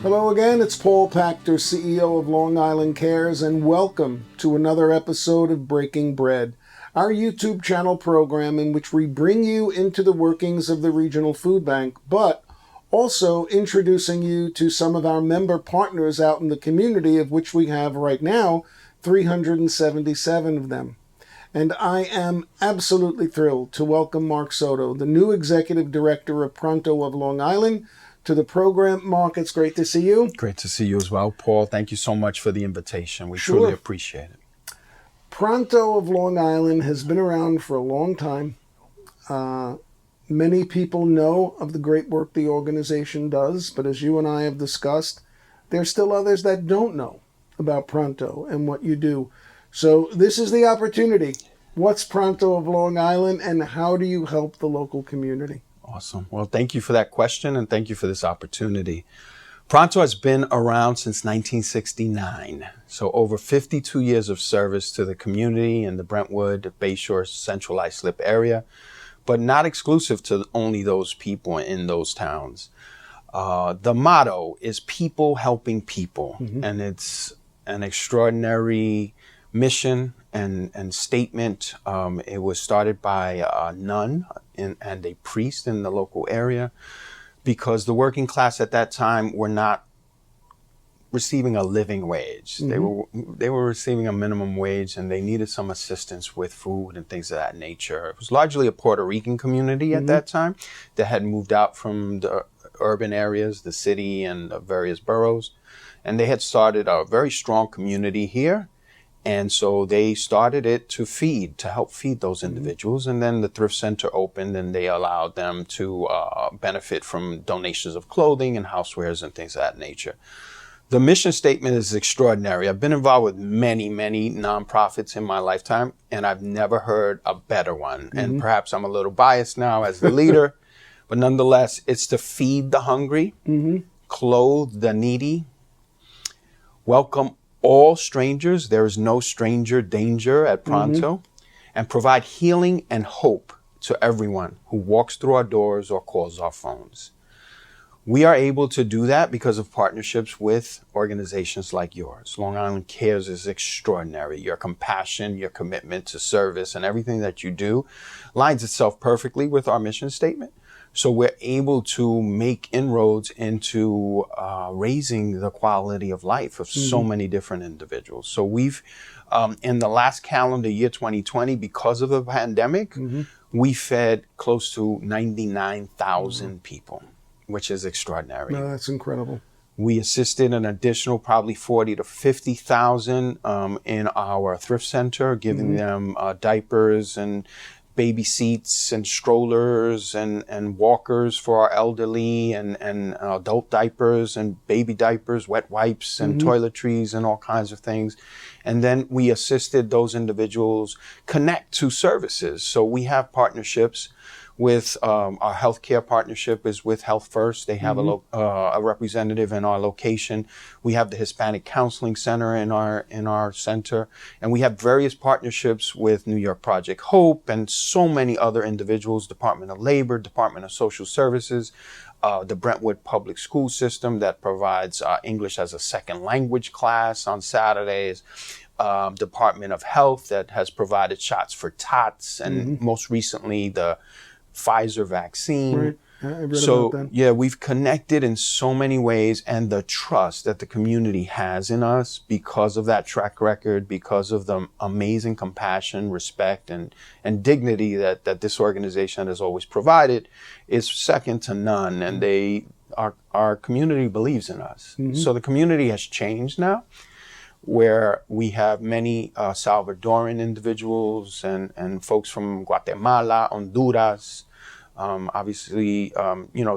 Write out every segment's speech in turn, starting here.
Hello again, it's Paul Pachter, CEO of Long Island Cares, and welcome to another episode of Breaking Bread, our YouTube channel program in which we bring you into the workings of the Regional Food Bank, but also introducing you to some of our member partners out in the community, of which we have right now 377 of them. And I am absolutely thrilled to welcome Marc Soto, the new Executive Director of Pronto of Long Island, to the program. Marc, it's great to see you. Great to see you as well, Paul. Thank you so much for the invitation. We Sure. truly appreciate it. Pronto of Long Island has been around for a long time. Many people know of the great work the organization does, but as you and I have discussed, there's still others that don't know about Pronto and what you do. So this is the opportunity. What's Pronto of Long Island, and how do you help the local community? Awesome. Well, thank you for that question, and thank you for this opportunity. Pronto has been around since 1969, so over 52 years of service to the community in the Brentwood, Bayshore, Central Islip area, but not exclusive to only those people in those towns. The motto is people helping people, and it's an extraordinary mission and statement. It was started by a nun and a priest in the local area, because the working class at that time were not receiving a living wage. They were receiving a minimum wage, and they needed some assistance with food and things of that nature. It was largely a Puerto Rican community at that time that had moved out from the urban areas, the city and the various boroughs, and they had started a very strong community here. And so they started it to help feed those individuals. And then the thrift center opened, and they allowed them to benefit from donations of clothing and housewares and things of that nature. The mission statement is extraordinary. I've been involved with many, many nonprofits in my lifetime, and I've never heard a better one. And perhaps I'm a little biased now as the leader, but nonetheless, it's to feed the hungry, clothe the needy, welcome all strangers. There is no stranger danger at Pronto, and provide healing and hope to everyone who walks through our doors or calls our phones. We are able to do that because of partnerships with organizations like yours. Long Island Cares is extraordinary. Your compassion, your commitment to service, and everything that you do lines itself perfectly with our mission statement. So we're able to make inroads into raising the quality of life of so many different individuals. So we've, in the last calendar year, 2020, because of the pandemic, we fed close to 99,000 people, which is extraordinary. No, that's incredible. We assisted an additional probably 40 to 50,000 in our thrift center, giving them diapers and baby seats and strollers and walkers for our elderly, and adult diapers and baby diapers, wet wipes and toiletries and all kinds of things. And then we assisted those individuals connect to services. So we have partnerships with our healthcare partnership is with Health First. They have a representative in our location. We have the Hispanic Counseling Center in our center, and we have various partnerships with New York Project Hope and so many other individuals. Department of Labor, Department of Social Services, the Brentwood Public School System that provides English as a second language class on Saturdays. Department of Health that has provided shots for tots, and most recently the Pfizer vaccine. Right. I read about that. Yeah, we've connected in so many ways, and the trust that the community has in us because of that track record, because of the amazing compassion, respect, and dignity that this organization has always provided is second to none. And our community believes in us. So the community has changed now, where we have many Salvadoran individuals and folks from Guatemala, Honduras, obviously,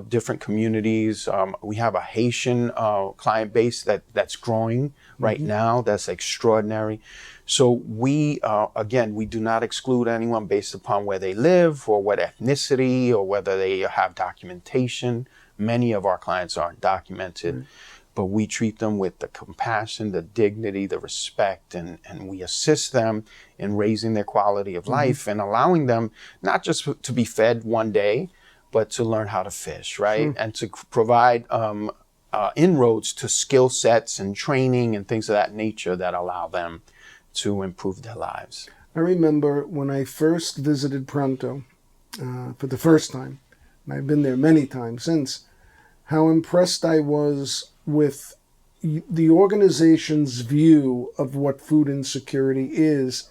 different communities. We have a Haitian client base that's growing right now. That's extraordinary. So we, again, we do not exclude anyone based upon where they live or what ethnicity or whether they have documentation. Many of our clients aren't documented. But we treat them with the compassion, the dignity, the respect, and we assist them in raising their quality of life and allowing them not just to be fed one day, but to learn how to fish, right? And to provide inroads to skill sets and training and things of that nature that allow them to improve their lives. I remember when I first visited Pronto for the first time, and I've been there many times since, how impressed I was with the organization's view of what food insecurity is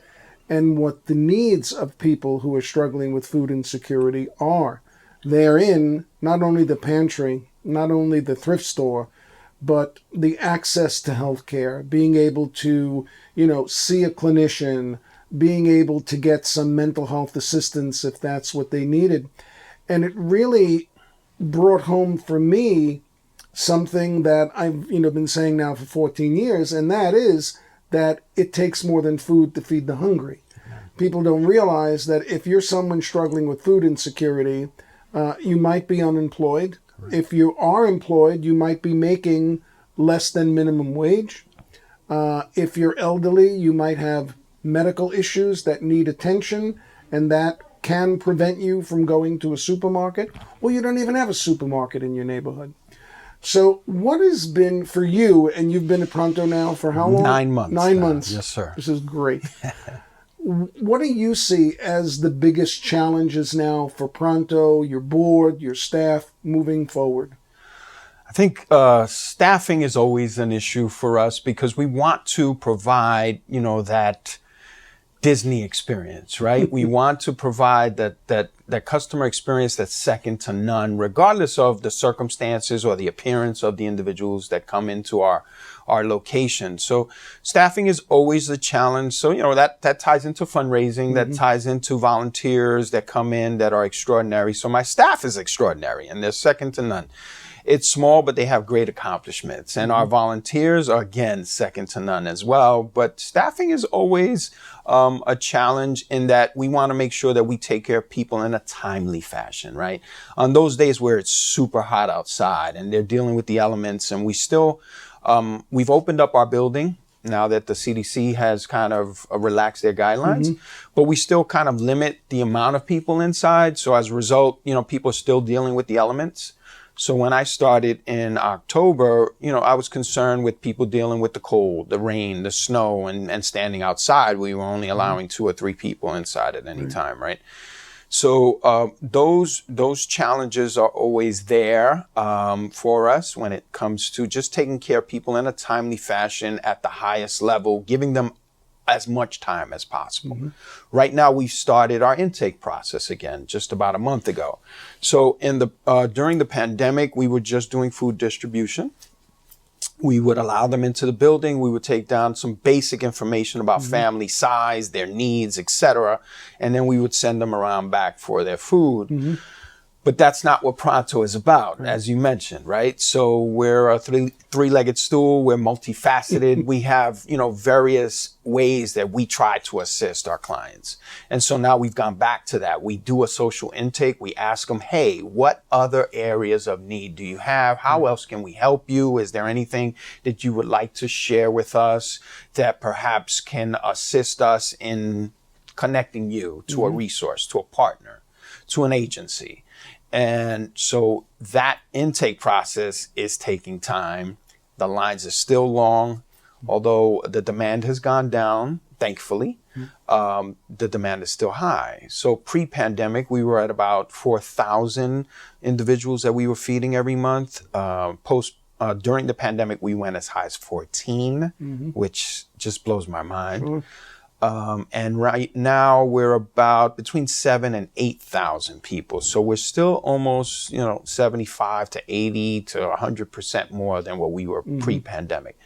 and what the needs of people who are struggling with food insecurity are. They're in not only the pantry, not only the thrift store, but the access to healthcare, being able to, see a clinician, being able to get some mental health assistance if that's what they needed. And it really brought home for me something that I've been saying now for 14 years, and that is that it takes more than food to feed the hungry. People don't realize that if you're someone struggling with food insecurity, you might be unemployed. Correct. If you are employed, you might be making less than minimum wage. If you're elderly, you might have medical issues that need attention, and that can prevent you from going to a supermarket, or you don't even have a supermarket in your neighborhood. So what has been for you, and you've been at Pronto now for how long? 9 months. 9 months. Yes, sir. This is great. What do you see as the biggest challenges now for Pronto, your board, your staff moving forward? I think staffing is always an issue for us because we want to provide, that Disney experience, right? We want to provide that customer experience that's second to none, regardless of the circumstances or the appearance of the individuals that come into our location. So staffing is always a challenge. So, that ties into fundraising, that ties into volunteers that come in that are extraordinary. So my staff is extraordinary and they're second to none. It's small, but they have great accomplishments. And our volunteers are, again, second to none as well. But staffing is always a challenge in that we want to make sure that we take care of people in a timely fashion, right? On those days where it's super hot outside and they're dealing with the elements, and we still, we've opened up our building now that the CDC has kind of relaxed their guidelines, but we still kind of limit the amount of people inside. So as a result, people are still dealing with the elements. So when I started in October, I was concerned with people dealing with the cold, the rain, the snow, and standing outside. We were only allowing 2 or 3 people inside at any time, right? So those challenges are always there for us when it comes to just taking care of people in a timely fashion at the highest level, giving them as much time as possible. Right now, we've started our intake process again, just about a month ago. So during the pandemic, we were just doing food distribution. We would allow them into the building. We would take down some basic information about family size, their needs, etc. And then we would send them around back for their food. But that's not what Pronto is about, as you mentioned, right? So we're a three-legged stool. We're multifaceted. We have, various ways that we try to assist our clients. And so now we've gone back to that. We do a social intake. We ask them, hey, what other areas of need do you have? How else can we help you? Is there anything that you would like to share with us that perhaps can assist us in connecting you to a resource, to a partner, to an agency? And so that intake process is taking time. The lines are still long, although the demand has gone down, thankfully. The demand is still high. So pre-pandemic, we were at about 4,000 individuals that we were feeding every month. During the pandemic, we went as high as 14, which just blows my mind. And right now we're about between 7,000 and 8,000 people. So we're still almost, 75 to 80 to 100% more than what we were pre-pandemic.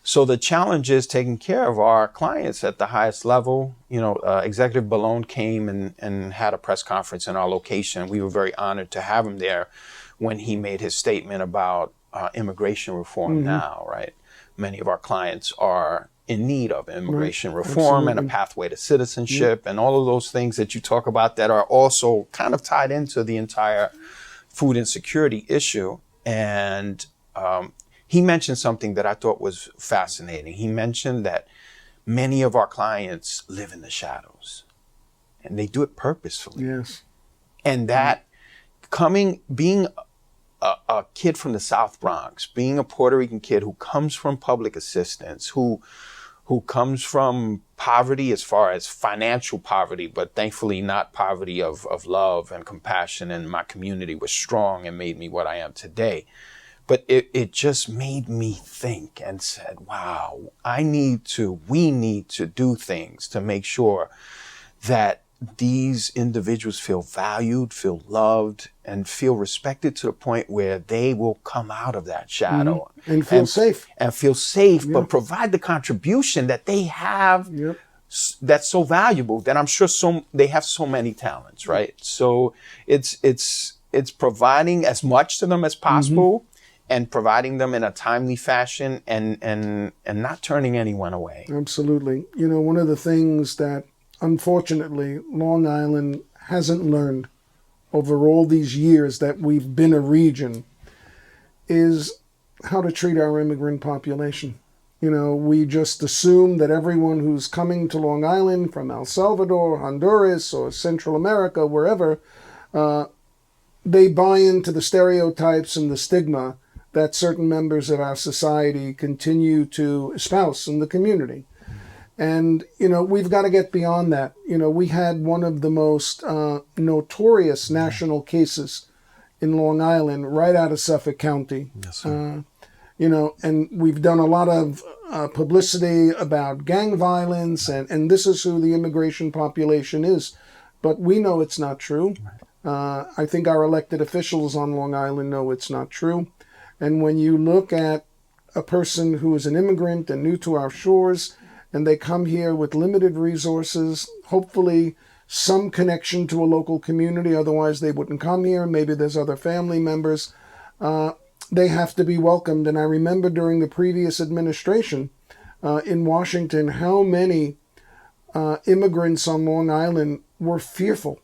So the challenge is taking care of our clients at the highest level. Executive Ballone came and had a press conference in our location. We were very honored to have him there when he made his statement about immigration reform now, right? Many of our clients are in need of immigration reform and a pathway to citizenship and all of those things that you talk about that are also kind of tied into the entire food insecurity issue. And he mentioned something that I thought was fascinating. He mentioned that many of our clients live in the shadows and they do it purposefully. Yes. And that being a kid from the South Bronx, being a Puerto Rican kid who comes from public assistance, who comes from poverty as far as financial poverty, but thankfully not poverty of love and compassion. And my community was strong and made me what I am today. But it just made me think and said, wow, we need to do things to make sure that these individuals feel valued, feel loved, and feel respected to the point where they will come out of that shadow. And feel safe. And feel safe, Yep. but provide the contribution that they have. Yep. That's so valuable that I'm sure they have so many talents, right? So it's providing as much to them as possible and providing them in a timely fashion and not turning anyone away. Absolutely. You know, one of the things that unfortunately Long Island hasn't learned over all these years that we've been a region is how to treat our immigrant population. You know, we just assume that everyone who's coming to Long Island from El Salvador, Honduras, or Central America, wherever, they buy into the stereotypes and the stigma that certain members of our society continue to espouse in the community. And, you know, we've got to get beyond that. You know, we had one of the most notorious national cases in Long Island right out of Suffolk County. Yes, sir. You know, and we've done a lot of publicity about gang violence, and this is who the immigration population is. But we know it's not true. I think our elected officials on Long Island know it's not true. And when you look at a person who is an immigrant and new to our shores, and they come here with limited resources, hopefully some connection to a local community, otherwise they wouldn't come here. Maybe there's other family members. They have to be welcomed. And I remember during the previous administration in Washington, how many immigrants on Long Island were fearful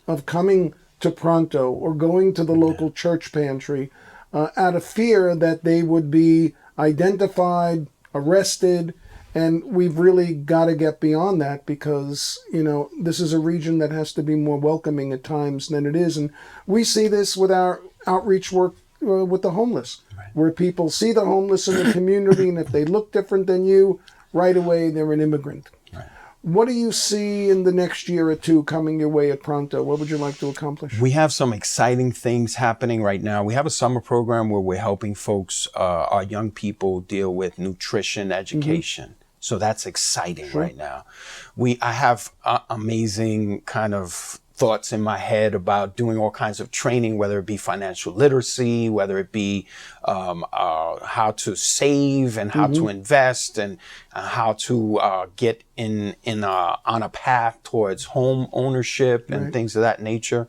of coming to Pronto or going to the local church pantry out of fear that they would be identified, arrested. And we've really got to get beyond that because, you know, this is a region that has to be more welcoming at times than it is. And we see this with our outreach work with the homeless, where people see the homeless in the community, and if they look different than you, right away they're an immigrant. Right. What do you see in the next year or two coming your way at Pronto? What would you like to accomplish? We have some exciting things happening right now. We have a summer program where we're helping folks, our young people, deal with nutrition education. So that's exciting right now. I have amazing kind of thoughts in my head about doing all kinds of training, whether it be financial literacy, whether it be how to save and how to invest and how to get on a path towards home ownership and things of that nature.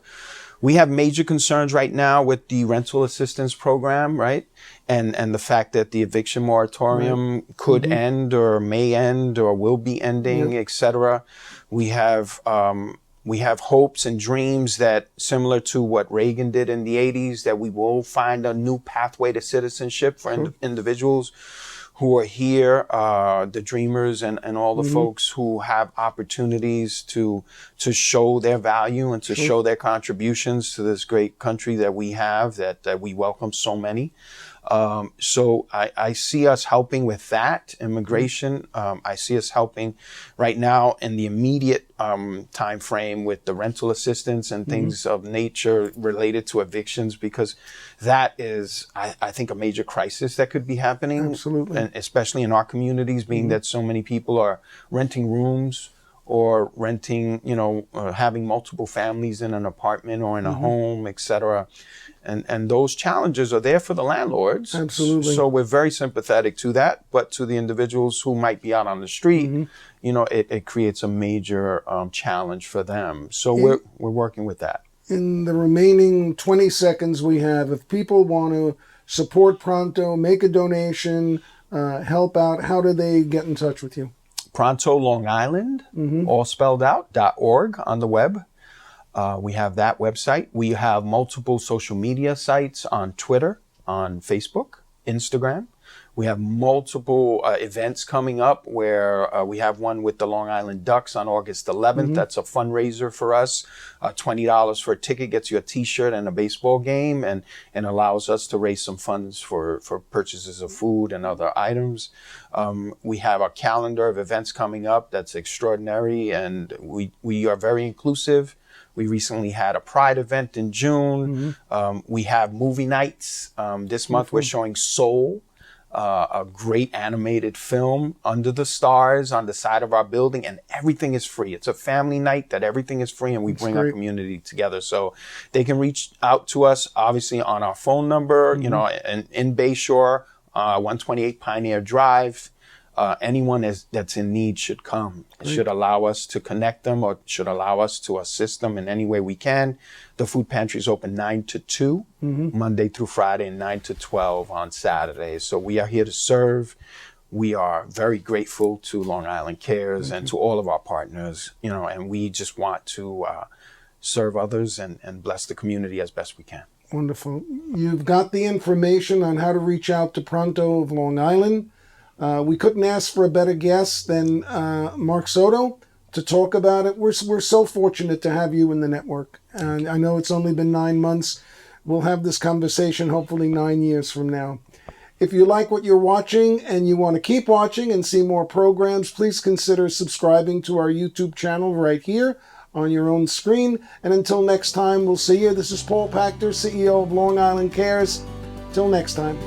We have major concerns right now with the rental assistance program, right? And the fact that the eviction moratorium could end or may end or will be ending, et cetera. We have hopes and dreams that, similar to what Reagan did in the 80s, that we will find a new pathway to citizenship for individuals who are here, the dreamers and all the folks who have opportunities to show their value and to show their contributions to this great country that we have, that we welcome so many. So I see us helping with that immigration. I see us helping right now in the immediate time frame with the rental assistance and things of nature related to evictions, because that is, I think, a major crisis that could be happening. Absolutely. And especially in our communities, being that so many people are renting rooms or renting, having multiple families in an apartment or in a home, et cetera. And those challenges are there for the landlords. Absolutely. So we're very sympathetic to that. But to the individuals who might be out on the street, it creates a major challenge for them. So we're working with that. In the remaining 20 seconds we have, if people want to support Pronto, make a donation, help out, how do they get in touch with you? Pronto Long Island, all spelled out, .org on the web. We have that website. We have multiple social media sites on Twitter, on Facebook, Instagram. We have multiple events coming up where we have one with the Long Island Ducks on August 11th. That's a fundraiser for us. $20 for a ticket gets you a T-shirt and a baseball game, and allows us to raise some funds for purchases of food and other items. We have a calendar of events coming up that's extraordinary, and we are very inclusive. We recently had a Pride event in June. We have movie nights. This month we're showing Soul, a great animated film under the stars on the side of our building, and everything is free. It's a family night that everything is free, and we bring our community together. So they can reach out to us, obviously, on our phone number, you know, in Bayshore, 128 Pioneer Drive. Anyone that's in need should come. It should allow us to connect them, or should allow us to assist them in any way we can. The food pantry is open 9 to 2, Monday through Friday, and 9 to 12 on Saturdays. So we are here to serve. We are very grateful to Long Island Cares and to all of our partners, you know, and we just want to serve others and bless the community as best we can. Wonderful. You've got the information on how to reach out to Pronto of Long Island. We couldn't ask for a better guest than Marc Soto to talk about it. We're so fortunate to have you in the network. And I know it's only been 9 months. We'll have this conversation hopefully 9 years from now. If you like what you're watching and you want to keep watching and see more programs, please consider subscribing to our YouTube channel right here on your own screen. And until next time, we'll see you. This is Paul Pachter, CEO of Long Island Cares. Till next time.